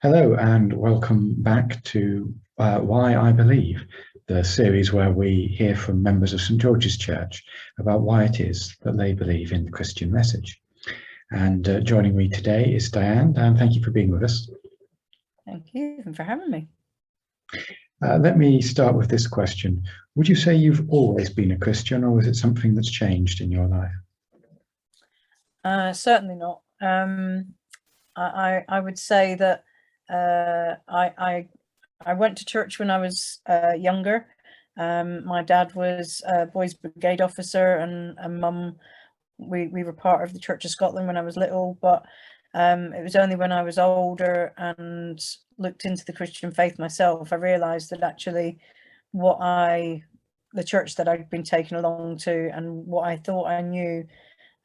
Hello and welcome back to Why I Believe, the series where we hear from members of St George's Church about why it is that they believe in the Christian message. And joining me today is Diane. Diane, thank you for being with us. Thank you for having me. Let me start with this question. Would you say you've always been a Christian, or is it something that's changed in your life? Certainly not. I would say that I went to church when I was younger. My dad was a boys brigade officer, and mum, we were part of the Church of Scotland when I was little, but it was only when I was older and looked into the Christian faith myself, I realised that actually the church that I'd been taken along to and what I thought I knew,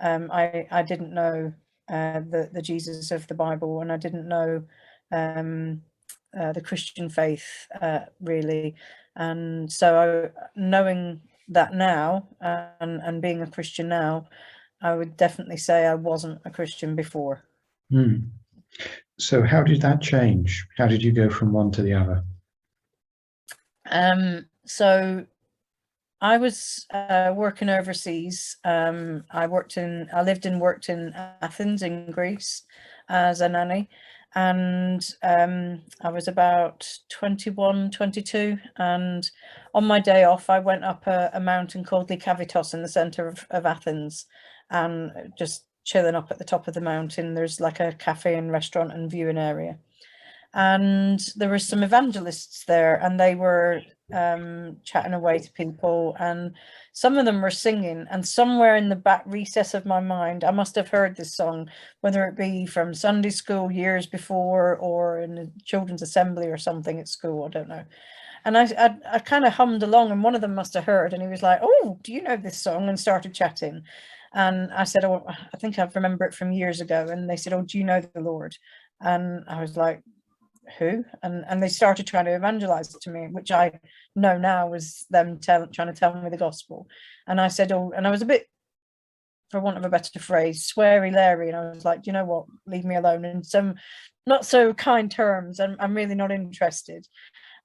I didn't know the Jesus of the Bible, and I didn't know the Christian faith really. And so knowing that now and being a Christian now, I would definitely say I wasn't a Christian before. So how did that change? How did you go from one to the other? So I was working overseas. I lived and worked in Athens in Greece as a nanny, and I was about 21, 22, and on my day off I went up a mountain called Lykavitos in the centre of Athens, and just chilling up at the top of the mountain. There's like a cafe and restaurant and viewing area, and there were some evangelists there, and they were chatting away to people, and some of them were singing, and somewhere in the back recess of my mind I must have heard this song, whether it be from Sunday school years before or in a children's assembly or something at school, I don't know. And I kind of hummed along, and one of them must have heard, and he was like, "Oh, do you know this song?" and started chatting. And I said, "Oh, I think I remember it from years ago." And they said, "Oh, do you know the Lord?" And I was like, "Who?" And they started trying to evangelize to me, which I know now was them trying to tell me the gospel. And I said, "Oh," and I was a bit, for want of a better phrase, sweary Larry, and I was like, "You know what, leave me alone," in some not so kind terms, and I'm really not interested.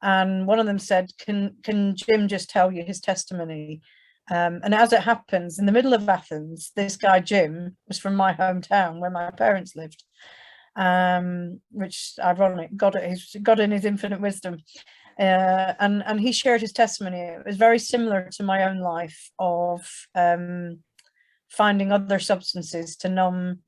And one of them said, can Jim just tell you his testimony?" And as it happens, in the middle of Athens, this guy Jim was from my hometown where my parents lived, which ironic, God in his infinite wisdom, and he shared his testimony. It was very similar to my own life of finding other substances to numb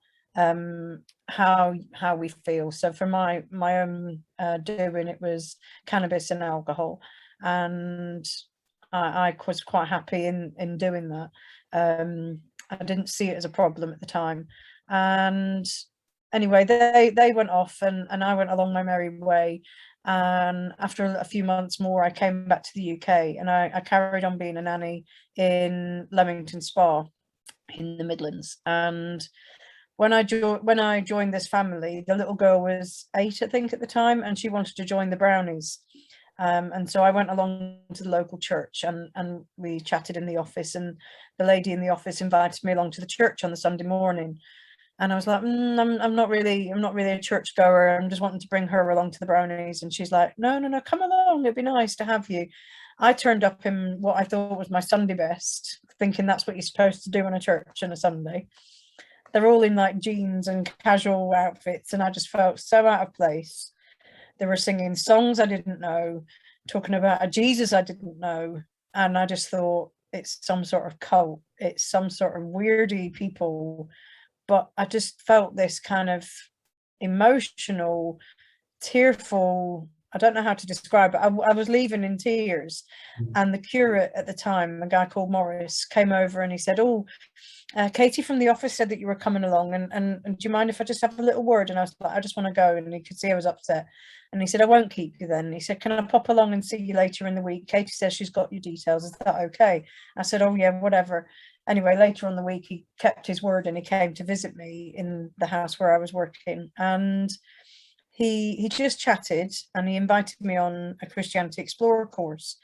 how we feel. So for my own doing, it was cannabis and alcohol, and I was quite happy in doing that. I didn't see it as a problem at the time, and anyway, they went off, and I went along my merry way. And after a few months more, I came back to the UK, and I carried on being a nanny in Leamington Spa in the Midlands. And when I joined this family, the little girl was 8, I think, at the time, and she wanted to join the Brownies. And so I went along to the local church, and we chatted in the office, and the lady in the office invited me along to the church on the Sunday morning. And I was like, I'm not really a churchgoer. I'm just wanting to bring her along to the Brownies. And she's like, no, come along. It'd be nice to have you. I turned up in what I thought was my Sunday best, thinking that's what you're supposed to do on a church on a Sunday. They're all in like jeans and casual outfits, and I just felt so out of place. They were singing songs I didn't know, talking about a Jesus I didn't know. And I just thought, it's some sort of cult. It's some sort of weirdy people. But I just felt this kind of emotional, tearful, I don't know how to describe it. I was leaving in tears. And the curate at the time, a guy called Morris, came over and he said, "Oh, Katie from the office said that you were coming along, and do you mind if I just have a little word?" And I was like, "I just want to go." And he could see I was upset. And he said, "I won't keep you then." And he said, "Can I pop along and see you later in the week? Katie says she's got your details. Is that okay?" I said, "Oh yeah, whatever." Anyway, later on the week, he kept his word and he came to visit me in the house where I was working. And he just chatted, and he invited me on a Christianity Explorer course.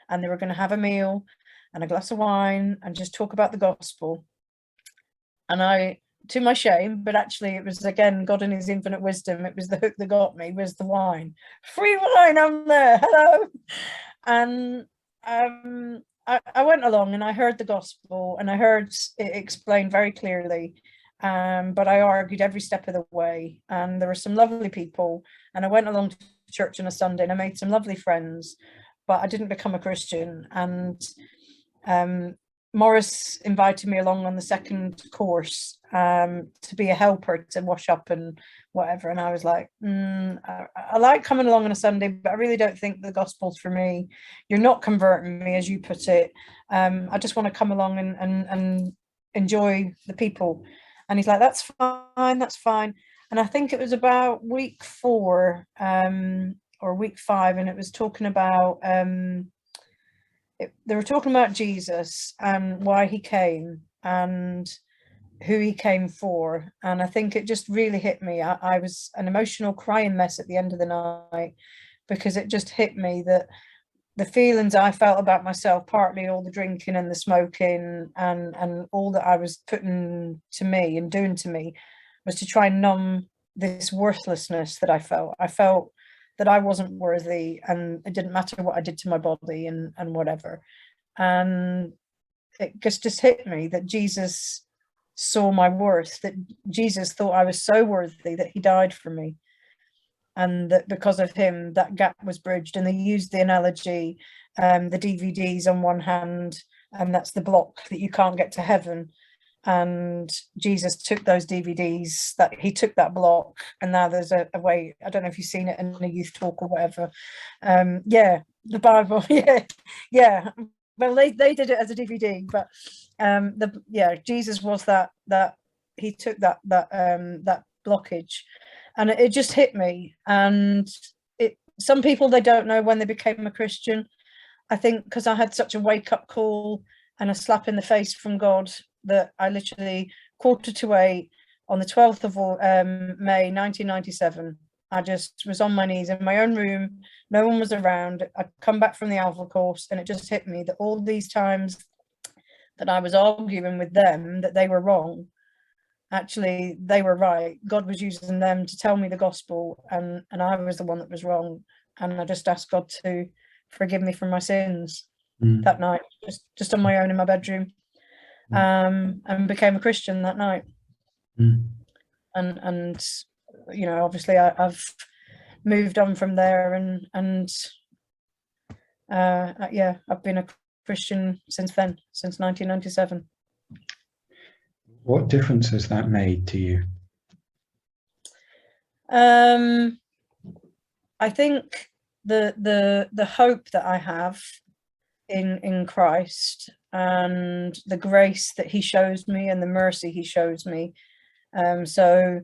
And they were going to have a meal and a glass of wine and just talk about the gospel. And I to my shame, but actually it was, again, God in his infinite wisdom, it was the hook that got me, was the wine. Free wine, I'm there, hello. And I went along and I heard the gospel, and I heard it explained very clearly, but I argued every step of the way, and there were some lovely people, and I went along to church on a Sunday and I made some lovely friends, but I didn't become a Christian. And Morris invited me along on the second course, to be a helper, to wash up and whatever. And I was like, I like coming along on a Sunday, but I really don't think the gospel's for me. You're not converting me, as you put it. I just want to come along and enjoy the people. And he's like, that's fine, that's fine. And I think it was about week 4, or week 5, and it was talking about, they were talking about Jesus and why he came and who he came for. And I think it just really hit me. I was an emotional crying mess at the end of the night, because it just hit me that the feelings I felt about myself, partly all the drinking and the smoking and all that I was putting to me and doing to me, was to try and numb this worthlessness that I felt. I felt that I wasn't worthy, and it didn't matter what I did to my body and whatever. And it just hit me that Jesus saw my worth, that Jesus thought I was so worthy that he died for me, and that because of him that gap was bridged. And they used the analogy, the DVDs on one hand, and that's the block that you can't get to heaven. And Jesus took those DVDs, that he took that block, and now there's a way. I don't know if you've seen it in a youth talk or whatever. Yeah, the Bible. Yeah. Well, they did it as a DVD, but Jesus was that he took that blockage, and it just hit me. And some people, they don't know when they became a Christian. I think because I had such a wake up call and a slap in the face from God, that I literally 7:45 on the 12th of May 1997, I just was on my knees in my own room. No one was around. I'd come back from the Alpha course, and it just hit me that all these times that I was arguing with them that they were wrong, actually they were right. God was using them to tell me the gospel, and I was the one that was wrong. And I just asked God to forgive me for my sins that night, just on my own in my bedroom. And became a Christian that night. And you know, obviously I've moved on from there, and I've been a Christian since then, since 1997. What difference has that made to you? I think the hope that I have in Christ, and the grace that he shows me, and the mercy he shows me. So,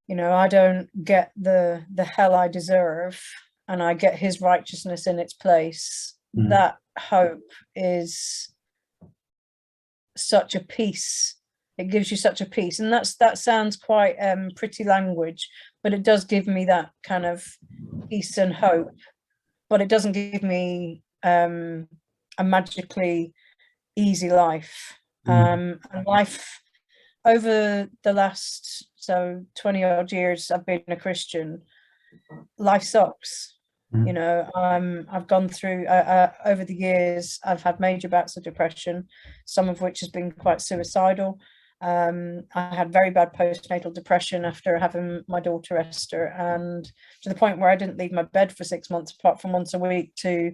you know, I don't get the hell I deserve, and I get his righteousness in its place. That hope is such a peace. It gives you such a peace. And that sounds quite pretty language, but it does give me that kind of peace and hope. But it doesn't give me a magically easy life. And life over the last 20 odd years I've been a Christian, life sucks. You know, I've gone through over the years, I've had major bouts of depression, some of which has been quite suicidal. I had very bad postnatal depression after having my daughter Esther, and to the point where I didn't leave my bed for 6 months, apart from once a week, to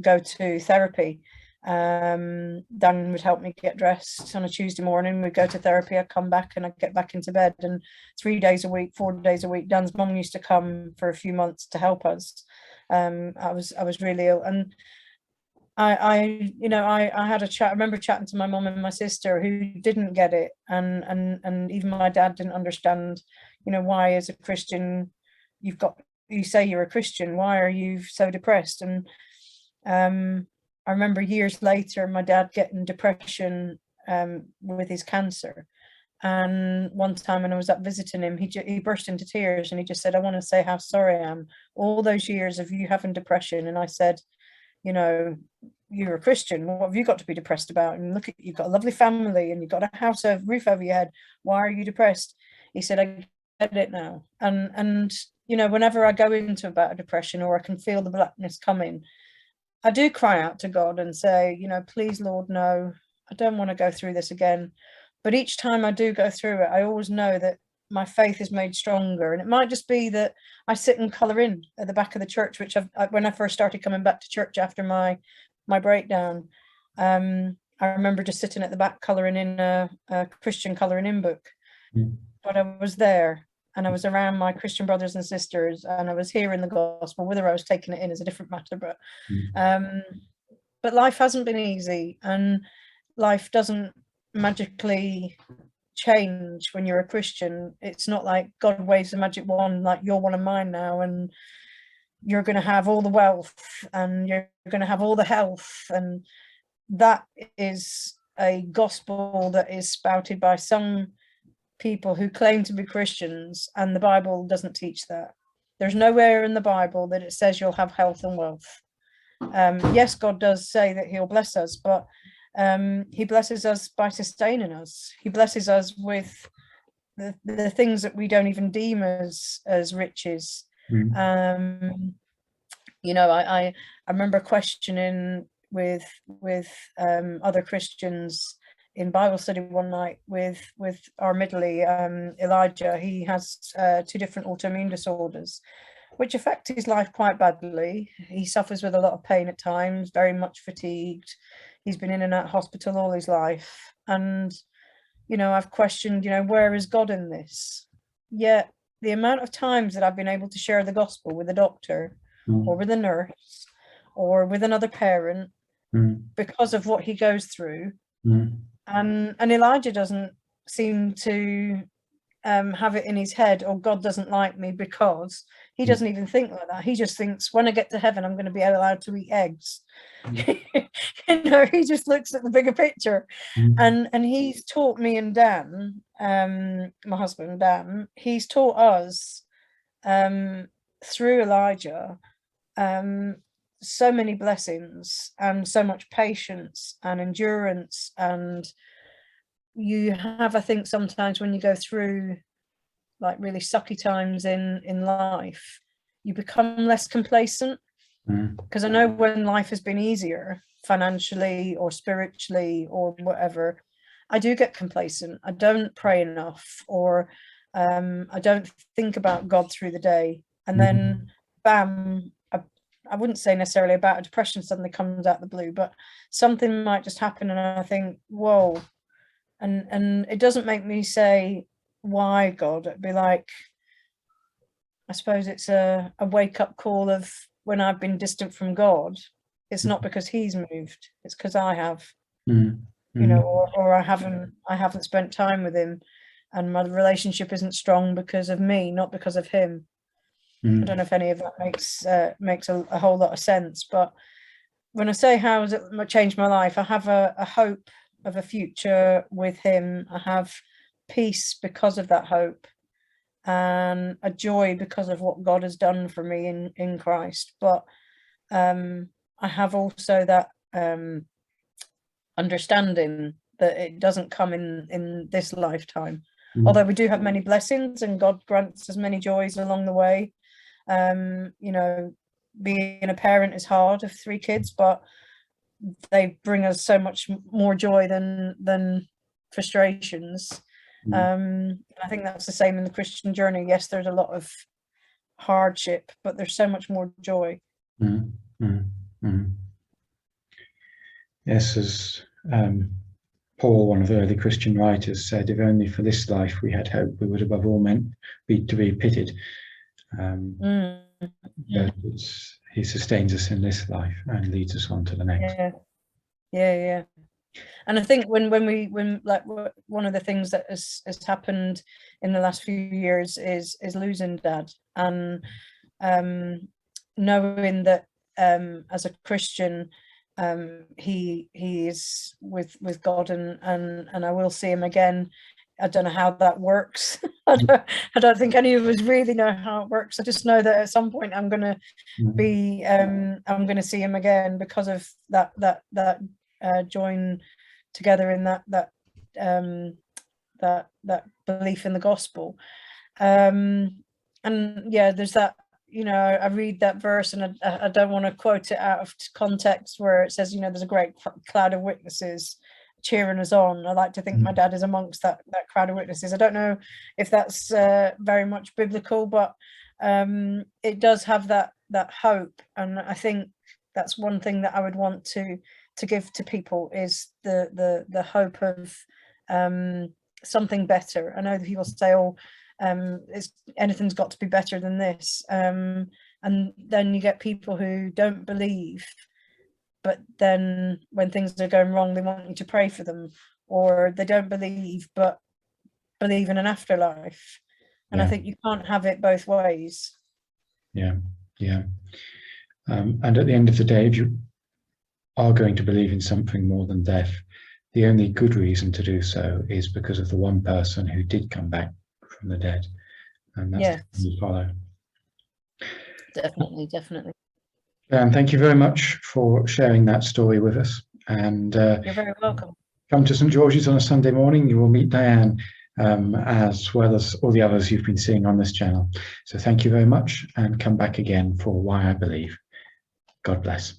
go to therapy. Dan would help me get dressed on a Tuesday morning. We'd go to therapy. I'd come back and I'd get back into bed. And 3 days a week, 4 days a week, Dan's mum used to come for a few months to help us. I was really ill, and I had a chat. I remember chatting to my mum and my sister, who didn't get it, and even my dad didn't understand, you know, why as a Christian you say you're a Christian, why are you so depressed? And I remember years later my dad getting depression with his cancer. And one time when I was up visiting him, he burst into tears, and he just said, "I want to say how sorry I am, all those years of you having depression." And I said, you know, you're a Christian. What have you got to be depressed about? And look, you've got a lovely family and you've got a house, a roof over your head. Why are you depressed? He said, I get it now. And you know, whenever I go into about a depression, or I can feel the blackness coming, I do cry out to God and say, you know, please, Lord, no, I don't want to go through this again. But each time I do go through it, I always know that my faith is made stronger. And it might just be that I sit and colour in at the back of the church, which when I first started coming back to church after my breakdown, I remember just sitting at the back colouring in a Christian colouring in book. But I was there, and I was around my Christian brothers and sisters, and I was hearing the gospel. Whether I was taking it in is a different matter, but life hasn't been easy, and life doesn't magically change when you're a Christian. It's not like God waves a magic wand, like you're one of mine now, and you're going to have all the wealth and you're going to have all the health. And that is a gospel that is spouted by some people who claim to be Christians, and the Bible doesn't teach that. There's nowhere in the Bible that it says you'll have health and wealth. Yes, God does say that he'll bless us, but he blesses us by sustaining us. He blesses us with the things that we don't even deem as riches. You know, I remember questioning with other Christians in Bible study one night with our middly Elijah. He has 2 different autoimmune disorders, which affect his life quite badly. He suffers with a lot of pain at times, very much fatigued. He's been in and out of hospital all his life. And, you know, I've questioned, you know, where is God in this? Yet the amount of times that I've been able to share the gospel with a doctor or with a nurse or with another parent because of what he goes through. And Elijah doesn't seem to have it in his head, or God doesn't like me, because he doesn't even think like that. He just thinks, when I get to heaven, I'm going to be allowed to eat eggs. You know, he just looks at the bigger picture. And he's taught me and Dan, my husband Dan, he's taught us through Elijah so many blessings and so much patience and endurance. And you have, I think, sometimes when you go through like really sucky times in life, you become less complacent. Because I know when life has been easier financially or spiritually or whatever, I do get complacent. I don't pray enough, or I don't think about God through the day. And then bam, I wouldn't say necessarily about a depression suddenly comes out of the blue, but something might just happen and I think, whoa. And it doesn't make me say, why, God? It'd be like, I suppose it's a wake-up call of when I've been distant from God. It's not because he's moved, it's because I have. You know, or I haven't spent time with him, and my relationship isn't strong because of me, not because of him. I don't know if any of that makes a whole lot of sense, but when I say how has it changed my life, I have a hope of a future with him. I have peace because of that hope, and a joy because of what God has done for me in Christ. But I have also that understanding that it doesn't come in this lifetime. Although we do have many blessings and God grants us many joys along the way. You know, being a parent is hard of 3 kids, but they bring us so much more joy than frustrations. I think that's the same in the Christian journey. Yes, there's a lot of hardship, but there's so much more joy. Yes, as Paul, one of the early Christian writers, said, if only for this life we had hope, we would above all men be to be pitied. But he sustains us in this life and leads us on to the next. Yeah. And I think when like one of the things that has happened in the last few years is losing Dad, and knowing that as a Christian, he is with God, and I will see him again I don't know how that works. I don't think any of us really know how it works. I just know that at some point I'm going to be I'm going to see him again because of that join together in that belief in the gospel. And yeah, there's that, you know, I read that verse and I don't want to quote it out of context, where it says, you know, there's a great cloud of witnesses cheering us on. I like to think my dad is amongst that crowd of witnesses. I don't know if that's very much biblical, but it does have that hope, and I think that's one thing that I would want to give to people, is the hope of something better. I know that people say, oh, anything's got to be better than this, and then you get people who don't believe, but then when things are going wrong, they want you to pray for them, or they don't believe but believe in an afterlife. And I think you can't have it both ways. And at the end of the day, if you are going to believe in something more than death, the only good reason to do so is because of the one person who did come back from the dead, and that's the one you follow. Definitely. And thank you very much for sharing that story with us. And you're very welcome. Come to St George's on a Sunday morning. You will meet Diane, as well as all the others you've been seeing on this channel. So thank you very much, and come back again for Why I Believe. God bless.